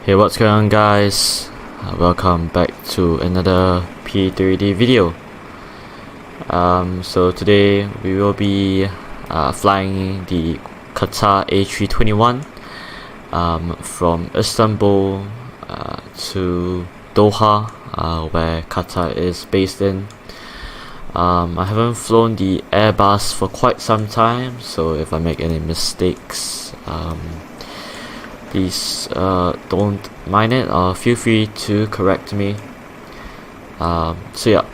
Hey, what's going on, guys? Welcome back to another P3D video. So today we will be flying the Qatar A321 from Istanbul to Doha, where Qatar is based in. I haven't flown the Airbus for quite some time, so if I make any mistakes, please don't mind it, or feel free to correct me. So yeah,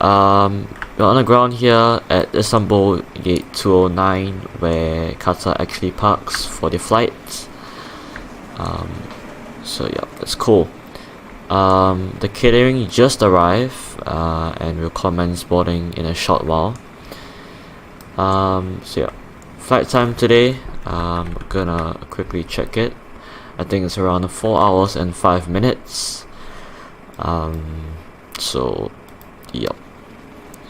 we're on the ground here at Istanbul gate 209, where Qatar actually parks for the flight. So yeah, that's cool. The catering just arrived, and will commence boarding in a short while. So yeah, flight time today, I'm gonna quickly check it. I think it's around 4 hours and 5 minutes. So yep,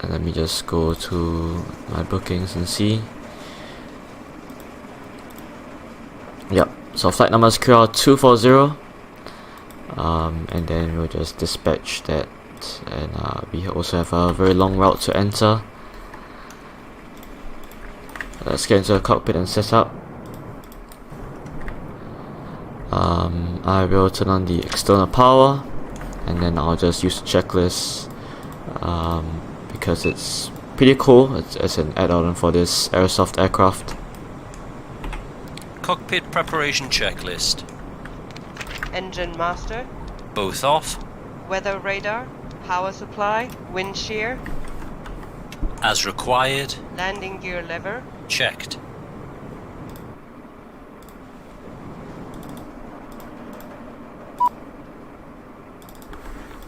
and let me just go to my bookings and see. Yep, so flight number is QR240, and then we'll just dispatch that, and we also have a very long route to enter. Let's get into the cockpit and set up. I will turn on the external power, and then I'll just use the checklist because it's pretty cool. It's an add-on for this Aerosoft aircraft. Cockpit preparation checklist. Engine master. Both off. Weather radar. Power supply. Wind shear. As required. Landing gear lever. Checked.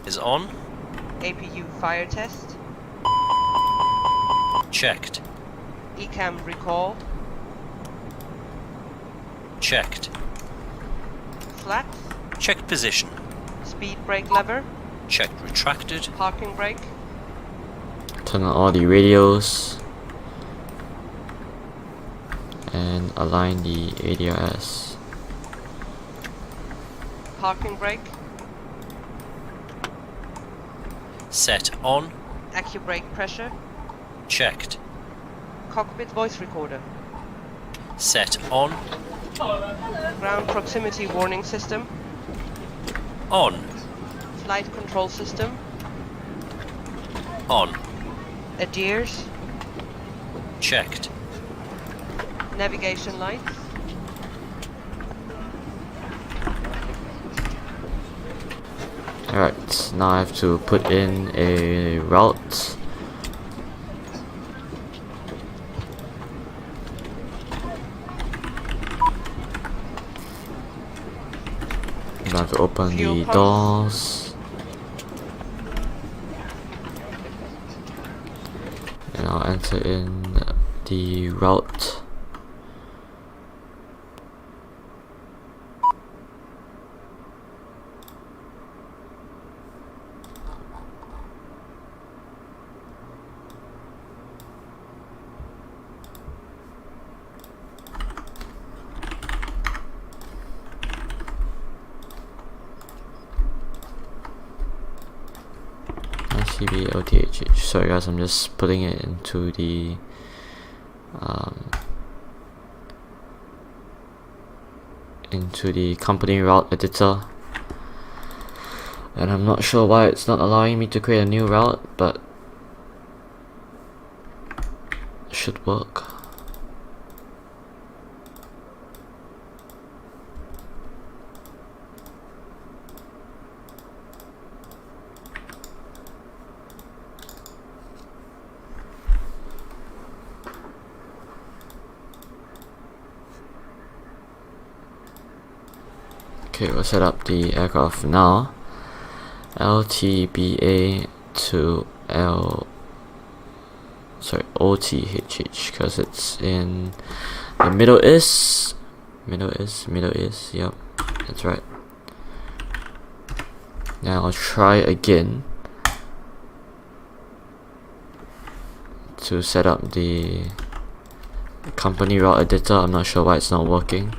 Is on. APU fire test. Checked. ECAM recall. Checked. Flaps. Checked position. Speed brake lever. Checked retracted. Parking brake. Turn on all the radios and align the ADRS. Parking brake. Set on. AccuBrake pressure. Checked. Cockpit voice recorder. Set on. Ground proximity warning system. On. Flight control system. On. ADIRS. Checked. Navigation lights. Alright, now I have to put in a route. I have to open the doors, and I'll enter in the route. LTBA-OTHH. Sorry guys, I'm just putting it into the company route editor, and I'm not sure why it's not allowing me to create a new route, but it should work. Okay, we'll set up the aircraft now. LTBA to OTHH, because it's in the Middle East. Yep, that's right. Now I'll try again to set up the company route editor. I'm not sure why it's not working.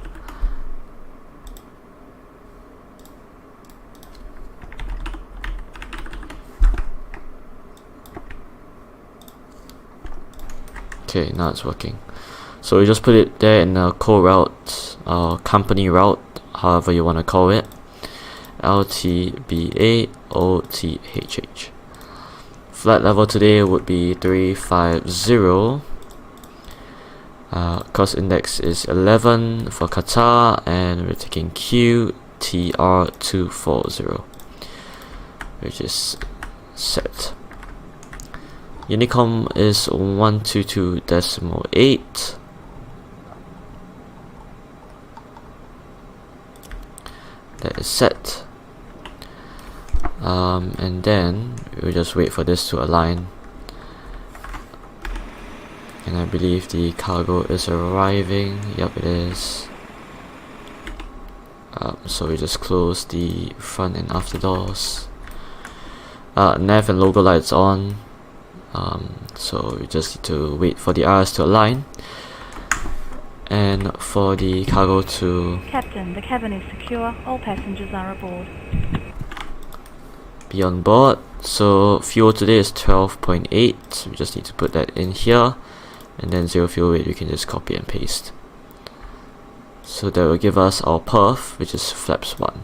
Okay, now it's working. So we just put it there in a code route, company route, however you want to call it. LTBA-OTHH. Flight level today would be 350. Cost index is 11 for Qatar, and we're taking QTR240, which is set. Unicom is 122.8. That is set. And then we'll just wait for this to align. And I believe the cargo is arriving. Yep, it is. So we just close the front and after doors. Nav and logo lights on. So we just need to wait for the RS to align. And for the cargo to... Captain, the cabin is secure. All passengers are aboard. Be on board. So fuel today is 12.8. We just need to put that in here. And then zero fuel weight, we can just copy and paste. So that will give us our perf, which is flaps 1.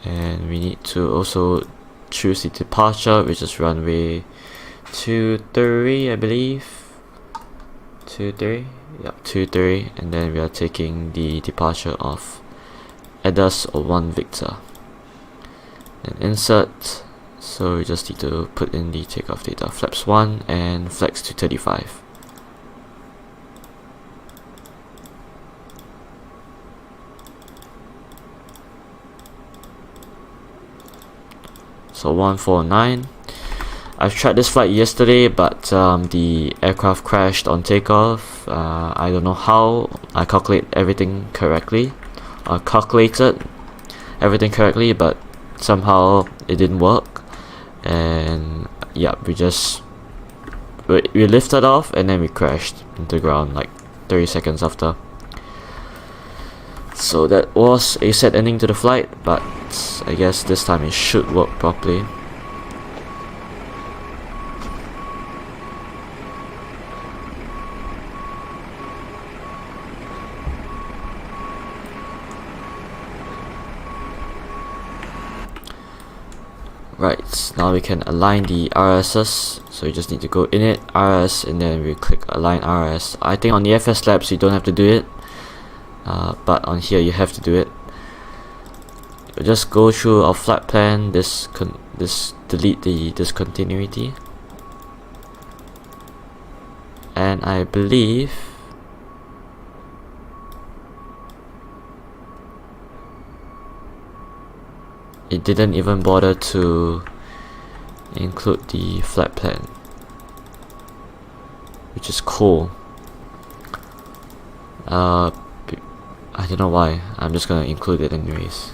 And we need to also choose the departure, which is runway 23, I believe. 23, yep, 23, and then we are taking the departure of Addons or 1 Victor. And insert, so we just need to put in the takeoff data, flaps 1 and flex to 35. So 149. I've tried this flight yesterday, but the aircraft crashed on takeoff. I don't know how. I calculated everything correctly, but somehow it didn't work. And yeah, we lifted off and then we crashed into the ground like 30 seconds after. So that was a sad ending to the flight, but I guess this time it should work properly. Right, now we can align the RSs. So you just need to go in it, RS, and then we click align RS. I think on the FS Labs you don't have to do it, but on here you have to do it. We'll just go through our flight plan, delete the discontinuity. And I believe it didn't even bother to include the flight plan, which is cool. I don't know why, I'm just gonna include it anyways.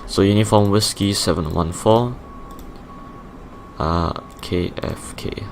So Uniform Whiskey 714 KFK.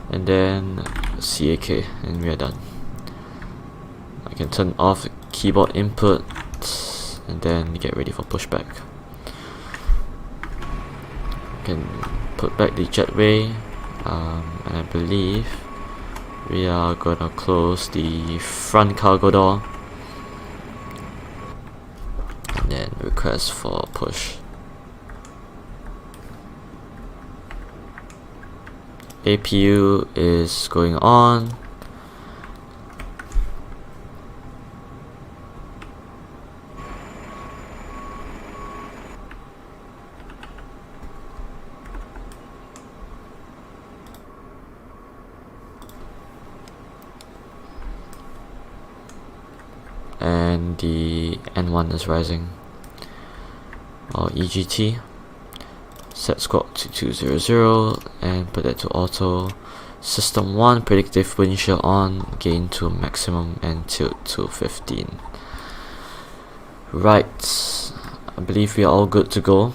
And then CAK, and we are done. I can turn off the keyboard input and then get ready for pushback. I can put back the jetway, and I believe we are gonna close the front cargo door and then request for push. APU is going on. And the N1 is rising, or EGT. Set squawk to 200 and put that to auto. System 1, predictive windshield on, gain to maximum and tilt to 15. Right, I believe we are all good to go.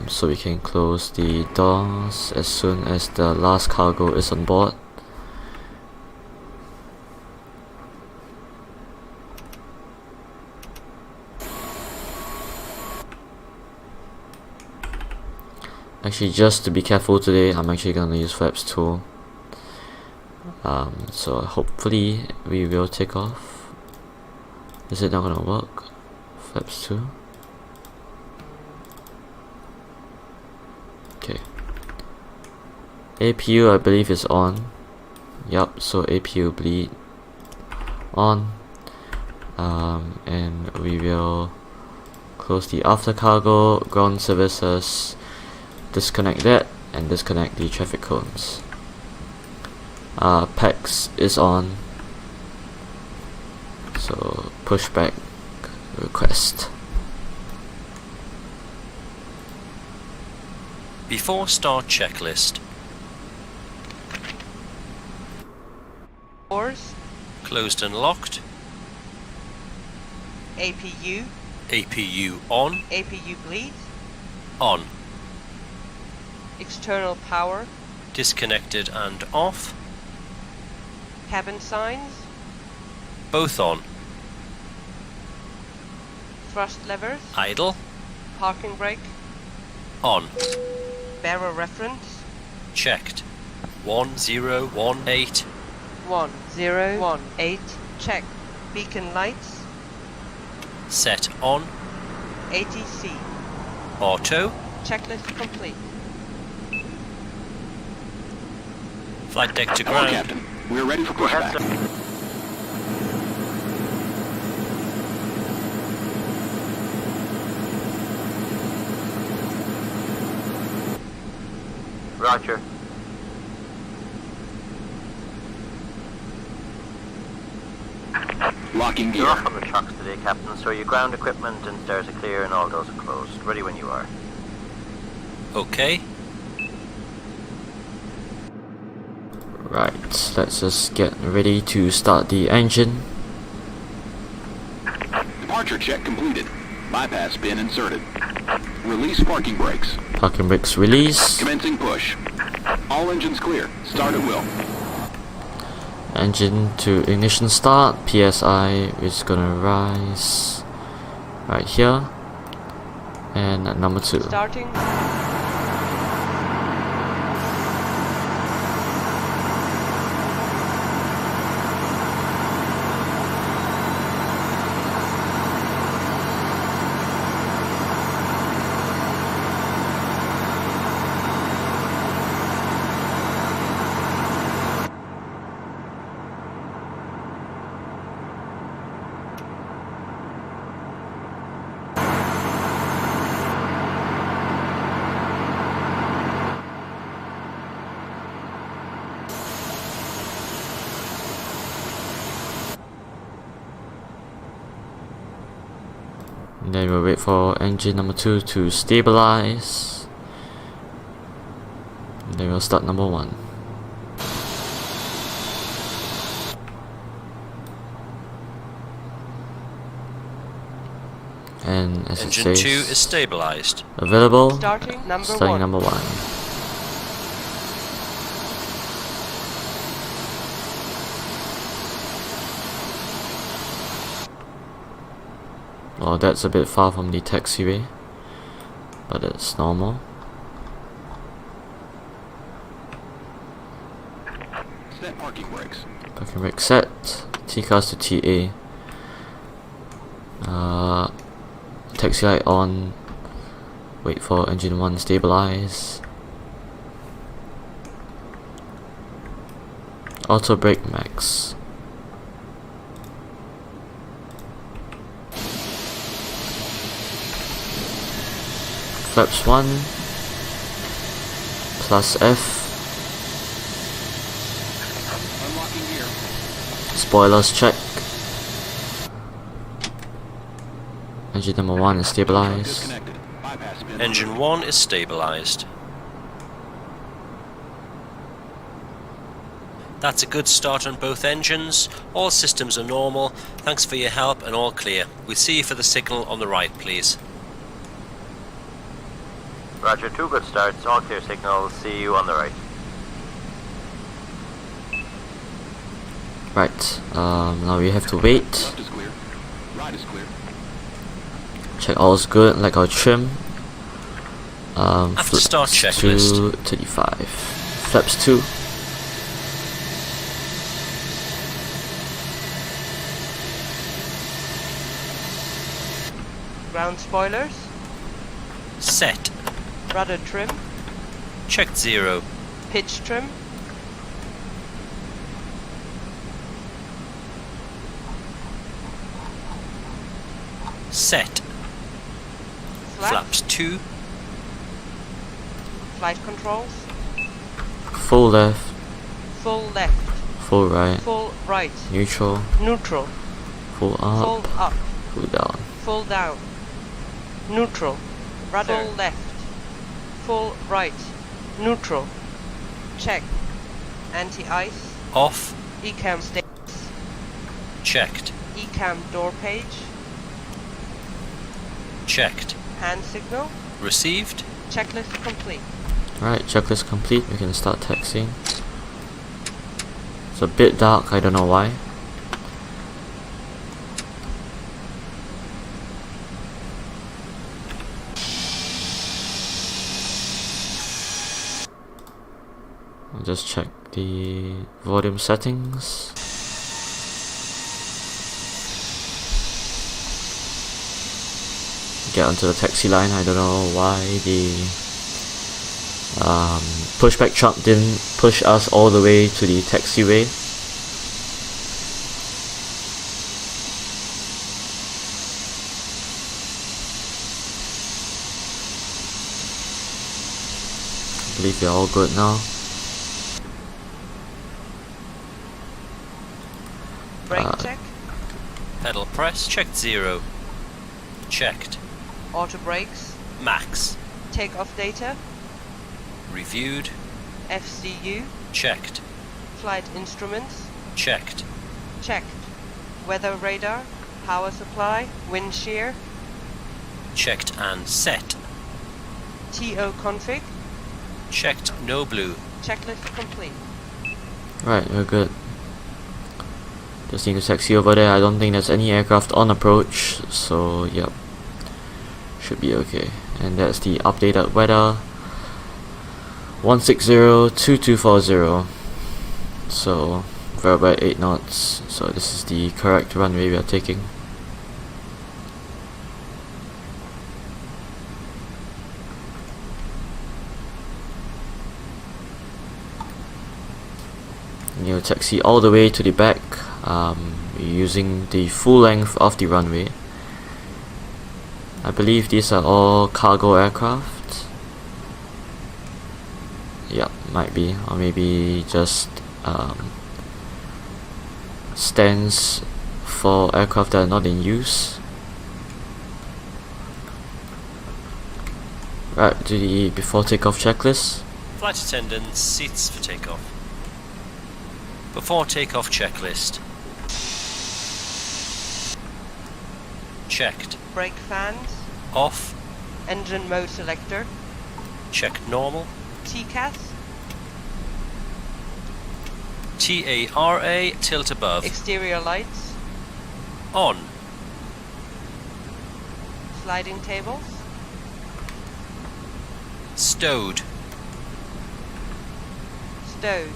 So we can close the doors as soon as the last cargo is on board. Actually, just to be careful today, I'm actually gonna use flaps 2. So hopefully we will take off. Is it not gonna work? Flaps 2. Okay. APU I believe is on. Yup, so APU bleed on. And we will close the after cargo, ground services, disconnect that, and disconnect the traffic cones. PAX is on. So pushback request. Before start checklist. Doors. Closed and locked. APU. APU on. APU bleed. On. External power. Disconnected and off. Cabin signs. Both on. Thrust levers. Idle. Parking brake. On. Barrel reference. Checked. 1018. 1018. Check. Beacon lights. Set on. ATC. Auto. Checklist complete. Flight deck to Hello, ground. Captain. We're ready for pushback. Roger. Locking You're gear. off on the trucks today, Captain, so your ground equipment and stairs are clear and all doors are closed. Ready when you are. Okay. Right, let's just get ready to start the engine. Departure check completed. Bypass pin inserted. Release parking brakes. Parking brakes release. Commencing push. All engines clear. Start at will. Engine to ignition start. PSI is gonna rise right here. And at number 2. Starting. And then we'll wait for engine number 2 to stabilize. And then we'll start number 1. And as Engine it 2 says, is stabilized. available. Starting number Starting 1. number 1. Well, that's a bit far from the taxiway, but it's normal. Set parking brakes. Parking brake set. T-cars to TA. Taxi light on. Wait for engine 1 stabilize. Auto brake max. Flaps 1 plus F. Unlocking gear. Spoilers check. Engine number 1 is stabilized. Disconnected. Bypass Engine 1 is stabilized. That's a good start on both engines. All systems are normal. Thanks for your help and all clear. We'll see you for the signal on the right, please. Roger, 2 good starts, all clear signals. See you on the right. Right, now we have to wait. Left is clear. Right is clear. Check all's good, like our trim. After start flaps checklist. 235. Flaps 2. Ground spoilers. Set. Rudder trim. Checked 0. Pitch trim. Set. Flaps 2. Flight controls. Full left, Full left. full right, Full right. neutral, Neutral. full up, Full up. full down. Full down. Neutral. Rudder. Full left. Full right. Neutral. Check. Anti-ice. Off. Ecam status. Checked. Ecam door page. Checked. Hand signal. Received. Checklist complete. Right, checklist complete, we can start taxiing. It's a bit dark, I don't know why. I'll just check the volume settings. Get onto the taxi line. I don't know why the pushback truck didn't push us all the way to the taxiway. I believe we're all good now. Brake check. Pedal press. Checked 0. Checked. Auto brakes. Max. Takeoff data. Reviewed. FCU. Checked. Flight instruments. Checked. Checked. Weather radar. Power supply. Wind shear. Checked and set. TO config. Checked no blue. Checklist complete. Right, we're good. Just need to taxi over there. I don't think there's any aircraft on approach, so yep, should be okay. And that's the updated weather. 160-2240. So we're about 8 knots. So this is the correct runway we are taking. You taxi all the way to the back, using the full length of the runway. I believe these are all cargo aircraft. Yeah, might be, or maybe just stands for aircraft that are not in use. Right, to the before takeoff checklist. Flight attendants, seats for takeoff. Before takeoff checklist. Checked. Brake fans. Off. Engine mode selector. Checked normal. TCAS. TARA tilt above. Exterior lights. On. Sliding tables. Stowed. Stowed.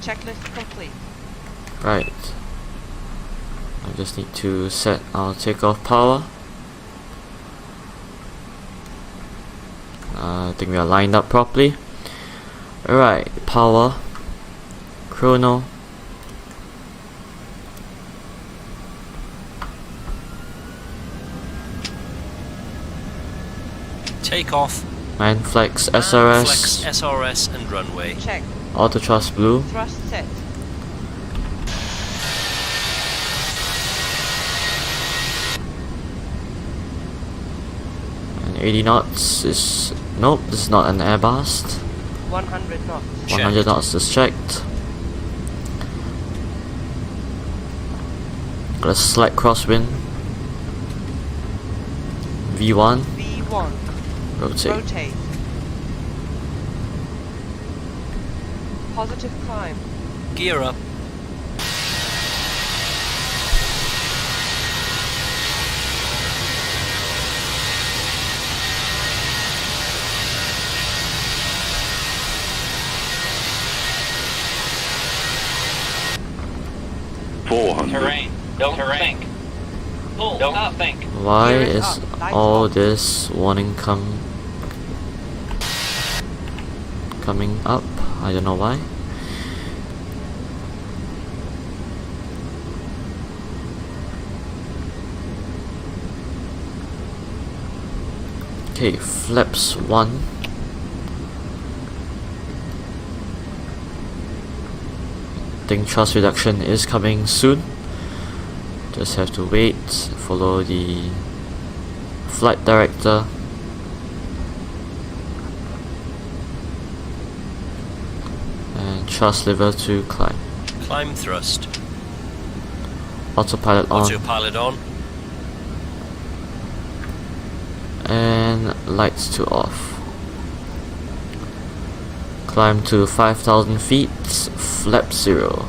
Checklist complete. Right. I just need to set our takeoff power. I think we are lined up properly. Alright, power. Chrono. Takeoff. Man flex Flex SRS. SRS and runway. Check. Auto thrust blue. Thrust set. 80 knots is... Nope, this is not an Airbus. 100 knots. 100 knots is checked. Got a slight crosswind. V1. V1. Rotate. Rotate. Positive climb. Gear up. Terrain. Don't think. Pull. Don't think. Why Gear is is up, lights all off. this warning coming up? I don't know why. Okay, flaps 1. I think thrust reduction is coming soon. Just have to wait, follow the flight director. And thrust lever to climb. Climb thrust. Autopilot on. Autopilot on. And lights to off. Climb to 5,000 feet, flap 0.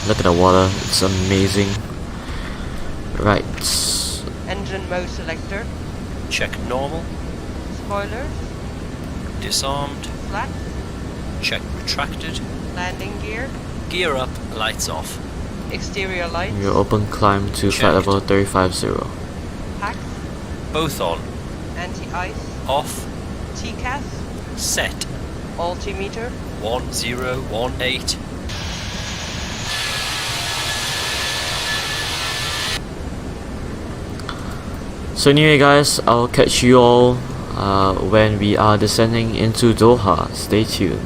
Look at the water, it's amazing. Right. Engine mode selector. Check normal. Spoilers. Disarmed. Flat. Check retracted. Landing gear. Gear up. Lights off. Exterior lights. Your open climb to flight Checked. level 350. Packs. Both on. Anti-ice. Off. TCAS. Set. Altimeter. 1018. So anyway guys, I'll catch you all when we are descending into Doha. Stay tuned.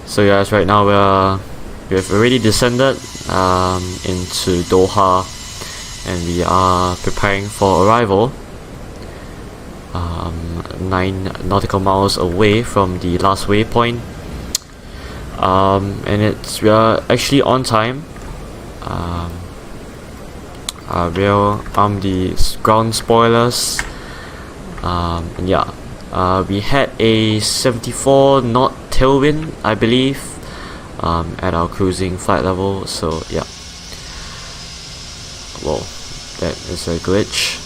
So guys, right now we have already descended into Doha, and we are preparing for arrival. 9 nautical miles away from the last waypoint, and we are actually on time. We'll arm the ground spoilers, and yeah. We had a 74 knot tailwind, I believe, at our cruising flight level, so yeah. Whoa, that is a glitch.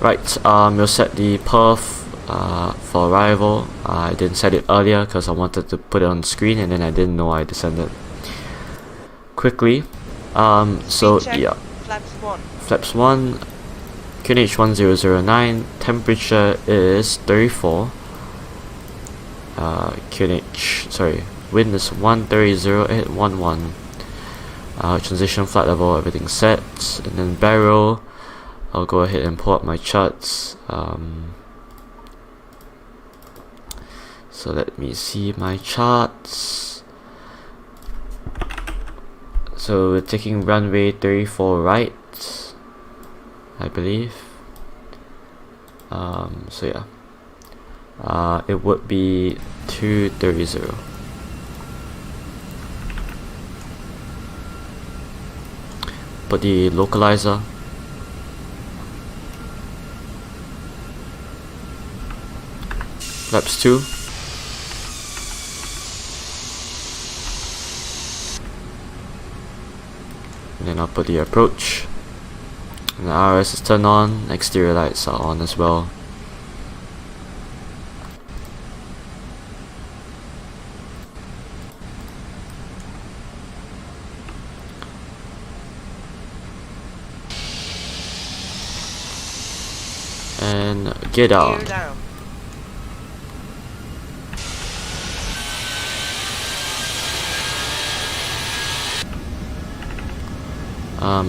Right, we'll set the perf for arrival. I didn't set it earlier because I wanted to put it on screen, and then I didn't know I descended quickly. So Check. yeah, Flaps 1. flaps 1. QNH 1009, temperature is 34. Wind is 130.811. Transition flight level, everything set. And then barrel, I'll go ahead and pull up my charts. So let me see my charts. So we're taking runway 34 right, I believe. So yeah, It would be 230. Put the localizer. Flaps 2. And then I'll put the approach. And the RS is turned on, exterior lights are on as well. And gear down. Gear down.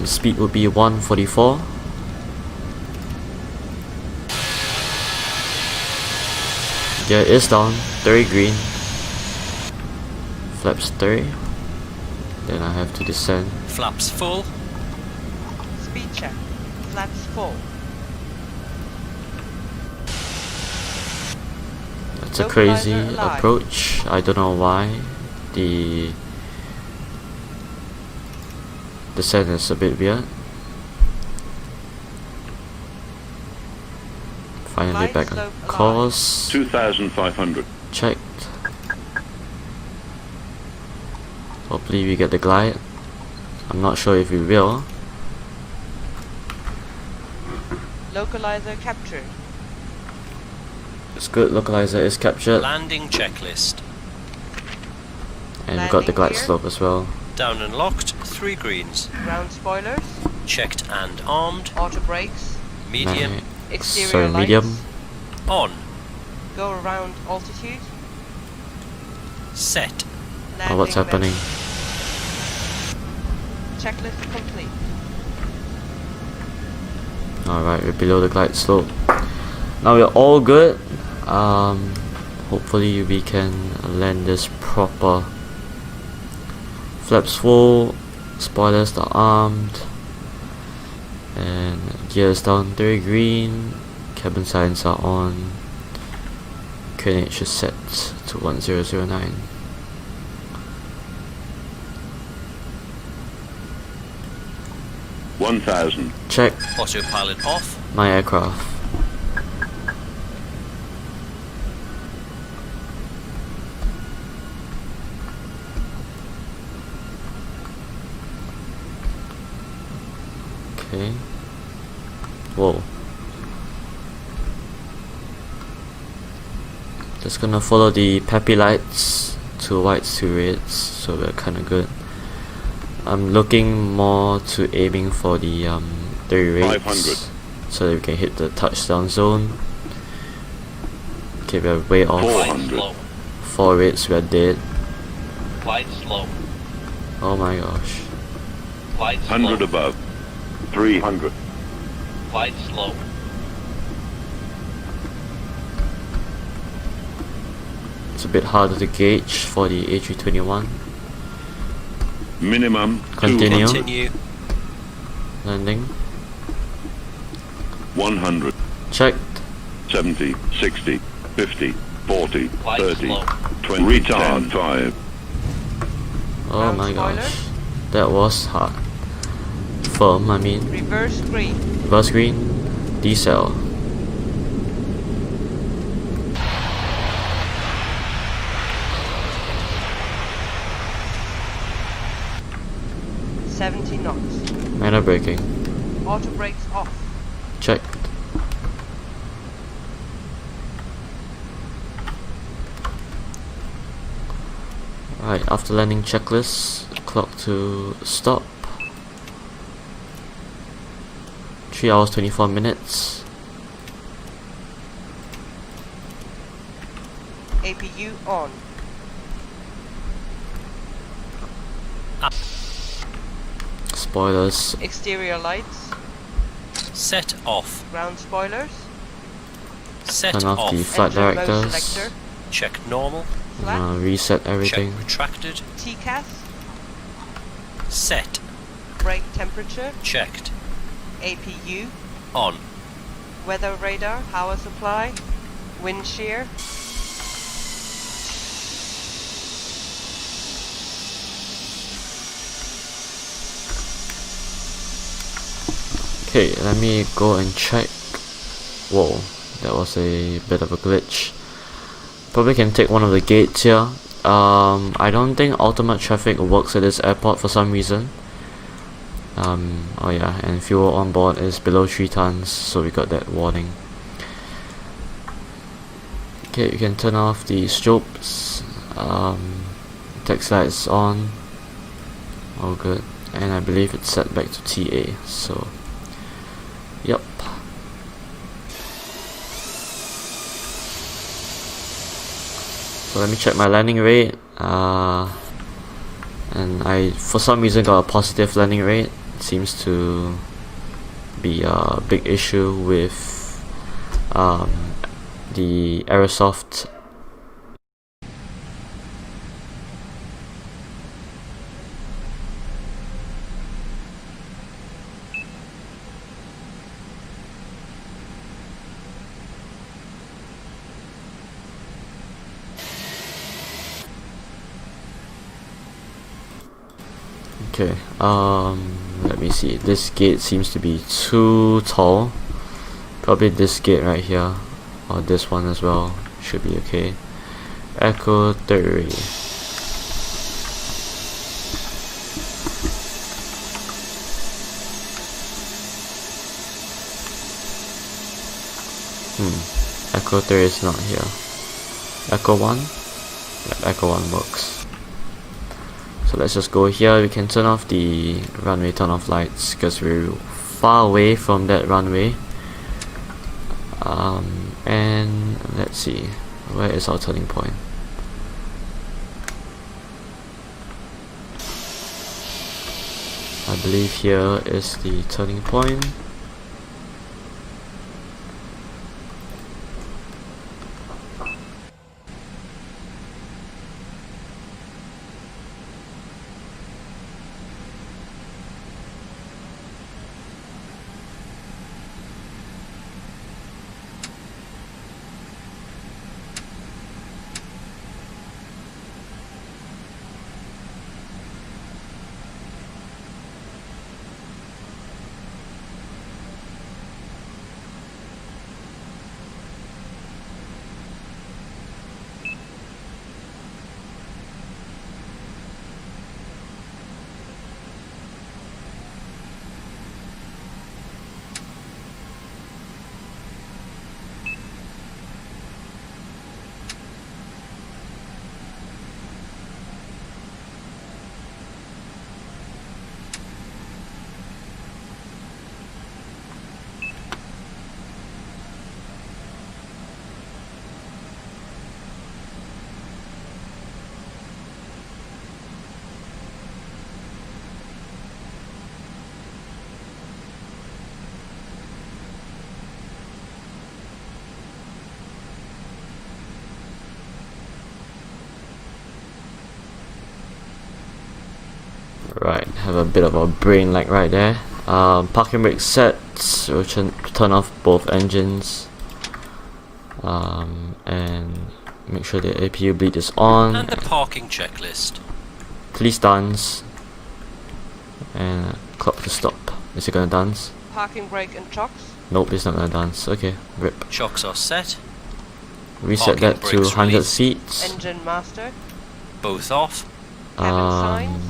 Speed would be 144. Gear is down, 30 green. Flaps 30. Then I have to descend. Flaps full. Speed check. Flaps full. That's a crazy Localizer alive. approach. I don't know why. The descent is a bit weird. Finally Glide back on slope alive. course. 2,500. Checked. Hopefully we get the glide. I'm not sure if we will. Localizer captured. It's good, localizer is captured. Landing checklist. And we got the Landing glide gear. slope as well. Down and locked, 3 greens. Ground spoilers. Checked and armed. Auto brakes. Medium. Nice. Exterior Sorry, lights. medium. On. Go around altitude. Set. Oh, what's Landing happening? menu. Checklist complete. Alright, we're below the glide slope. Now we're all good. Hopefully we can land this proper. Flaps full, spoilers are armed, and gears down 30 green, cabin signs are on, QNH is set to 1009. $1,000. Check Autopilot off. my aircraft. Okay. Whoa. Just gonna follow the peppy lights, 2 whites, 2 reds, so we're kinda good. I'm looking more to aiming for the 30 reds 500. so that we can hit the touchdown zone. Okay, we're way off. Four. Glide 400. slow. 4 reds, we're dead. Glide slow. Oh my gosh. Glide slow. 100 above. 300. Glide slow. It's a bit harder to gauge for the A321. Minimum Continue. 200. Continue. Landing. 100. Checked. 70. 60. 50. 40. Glide 30. slow. 20. Retard 5. Oh Ground my spoiler. gosh. That was hard. Firm, I mean. Reverse green. Reverse green. Decel. $70 knots. Manual braking. Auto brakes off. Checked. Alright, after landing checklist, clock to stop. 3 hours 24 minutes. APU on. Spoilers. Exterior lights. Set off. Ground spoilers. Set Turn off the off. flight Engine mode directors. selector. Check normal. Flat. Reset everything. Check retracted. TCAS. Set. Brake temperature. Checked. APU. On. Weather radar. Power supply. Wind shear. Okay, let me go and check. Whoa, that was a bit of a glitch. Probably can take one of the gates here. I don't think ultimate traffic works at this airport for some reason. Oh yeah, and fuel on board is below 3 tons, so we got that warning. Okay, you can turn off the strobes. Text light is on. All good. And I believe it's set back to TA, so yep. So let me check my landing rate. And I, for some reason, got a positive landing rate. It seems to be a big issue with the Aerosoft. Okay, let me see. This gate seems to be too tall. Probably this gate right here, or this one as well, should be okay. Echo 30. Echo 30 is not here. Echo 1? Yep, Echo 1 works. So let's just go here. We can turn off the runway turn off lights because we're far away from that runway. And let's see, where is our turning point? I believe here is the turning point. Right, have a bit of a brain lag right there. Parking brake set. We'll turn off both engines. And make sure the APU bleed is on. And the parking checklist. Please dance. And clock to stop. Is it gonna dance? Parking brake and chocks. Nope, it's not gonna dance. Okay, rip. Chocks are set. Reset Parking that to brakes 100 released. Engine feet. master. Both off. Cabin signs.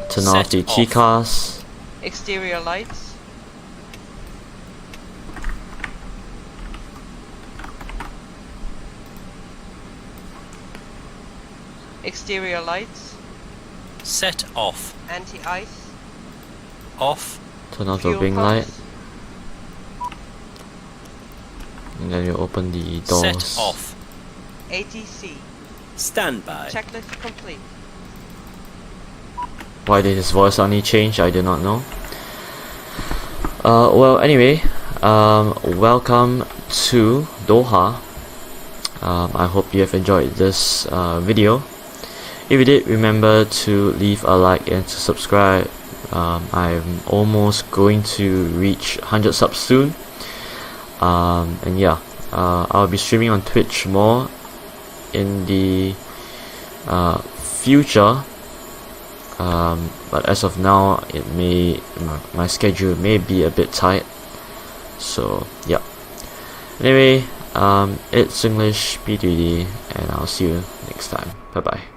Turn off Set the off. TCAS. Exterior lights. Exterior lights. Set off. Anti-ice. Off. Turn off the Fuel wing light. pumps. And then you open the doors. Set off. ATC. Standby. Checklist complete. Why did his voice only change? I do not know. Well, anyway, welcome to Doha. I hope you have enjoyed this video. If you did, remember to leave a like and to subscribe. I'm almost going to reach 100 subs soon. And yeah, I'll be streaming on Twitch more in the future, but as of now it may my schedule may be a bit tight, so yeah. Anyway, it's English P3D, and I'll see you next time. Bye bye.